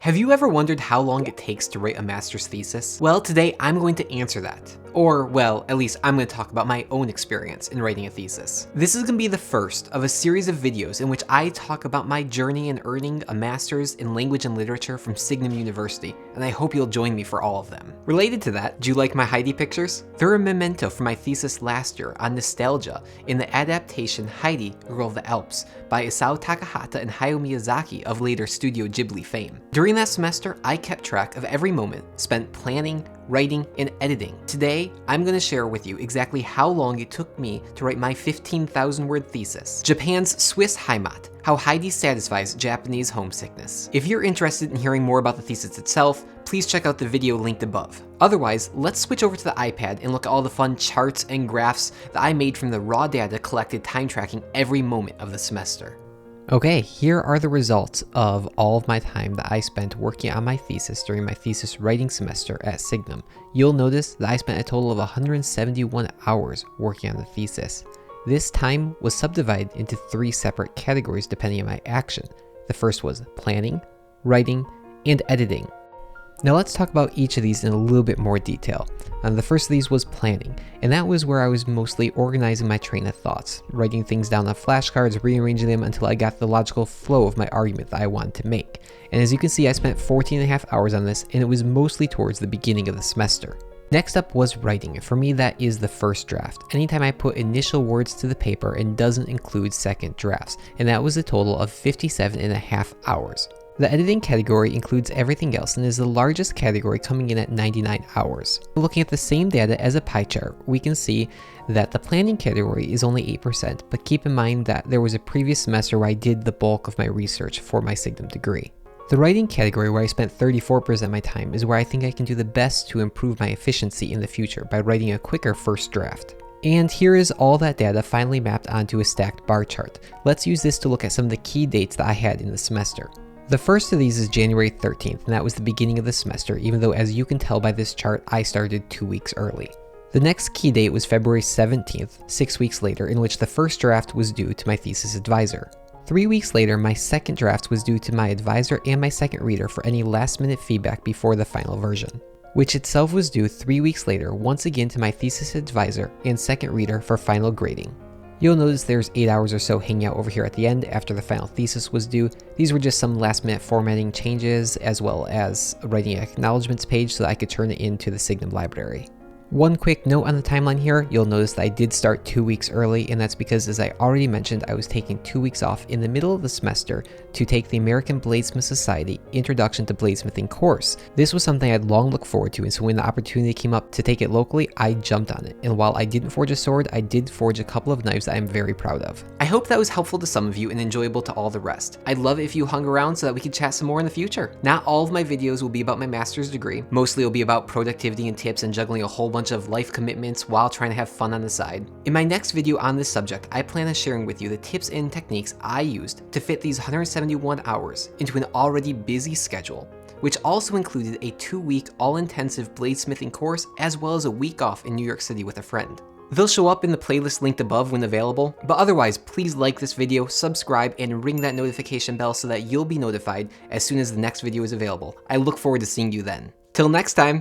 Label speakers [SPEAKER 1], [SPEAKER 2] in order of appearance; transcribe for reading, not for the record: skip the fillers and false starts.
[SPEAKER 1] Have you ever wondered how long it takes to write a master's thesis? Well, today I'm going to answer that. Or, well, at least I'm going to talk about my own experience in writing a thesis. This is going to be the first of a series of videos in which I talk about my journey in earning a master's in language and literature from Signum University, and I hope you'll join me for all of them. Related to that, do you like my Heidi pictures? They're a memento for my thesis last year on nostalgia in the adaptation Heidi, Girl of the Alps by Isao Takahata and Hayao Miyazaki of later Studio Ghibli fame. During that semester, I kept track of every moment spent planning, writing, and editing. Today, I'm going to share with you exactly how long it took me to write my 15,000 word thesis, Japan's Swiss Heimat, how Heidi satisfies Japanese homesickness. If you're interested in hearing more about the thesis itself, please check out the video linked above. Otherwise, let's switch over to the iPad and look at all the fun charts and graphs that I made from the raw data collected time tracking every moment of the semester. Okay, here are the results of all of my time that I spent working on my thesis during my thesis writing semester at Signum. You'll notice that I spent a total of 171 hours working on the thesis. This time was subdivided into 3 separate categories depending on my action. The first was planning, writing, and editing. Now let's talk about each of these in a little bit more detail. The first of these was planning, and that was where I was mostly organizing my train of thoughts, writing things down on flashcards, rearranging them until I got the logical flow of my argument that I wanted to make. And as you can see, I spent 14 and a half hours on this, and it was mostly towards the beginning of the semester. Next up was writing, and for me that is the first draft. Anytime I put initial words to the paper and doesn't include second drafts, and that was a total of 57 and a half hours. The editing category includes everything else and is the largest category, coming in at 99 hours. Looking at the same data as a pie chart, we can see that the planning category is only 8%, but keep in mind that there was a previous semester where I did the bulk of my research for my Signum degree. The writing category, where I spent 34% of my time, is where I think I can do the best to improve my efficiency in the future by writing a quicker first draft. And here is all that data finally mapped onto a stacked bar chart. Let's use this to look at some of the key dates that I had in the semester. The first of these is January 13th, and that was the beginning of the semester, even though as you can tell by this chart, I started 2 weeks early. The next key date was February 17th, 6 weeks later, in which the first draft was due to my thesis advisor. 3 weeks later, my second draft was due to my advisor and my second reader for any last-minute feedback before the final version, which itself was due 3 weeks later, once again to my thesis advisor and second reader for final grading. You'll notice there's 8 hours or so hanging out over here at the end after the final thesis was due. These were just some last minute formatting changes, as well as writing an acknowledgements page so that I could turn it into the Signum library. One quick note on the timeline here, you'll notice that I did start 2 weeks early, and that's because, as I already mentioned, I was taking 2 weeks off in the middle of the semester to take the American Bladesmith Society Introduction to Bladesmithing course. This was something I'd long looked forward to, and so when the opportunity came up to take it locally, I jumped on it. And while I didn't forge a sword, I did forge a couple of knives that I'm very proud of. I hope that was helpful to some of you and enjoyable to all the rest. I'd love it if you hung around so that we could chat some more in the future. Not all of my videos will be about my master's degree. Mostly it'll be about productivity and tips and juggling a whole bunch of life commitments while trying to have fun on the side. In my next video on this subject, I plan on sharing with you the tips and techniques I used to fit these 171 hours into an already busy schedule, which also included a 2-week all-intensive bladesmithing course as well as a week off in New York City with a friend. They'll show up in the playlist linked above when available, but otherwise please like this video, subscribe, and ring that notification bell so that you'll be notified as soon as the next video is available. I look forward to seeing you then. Till next time!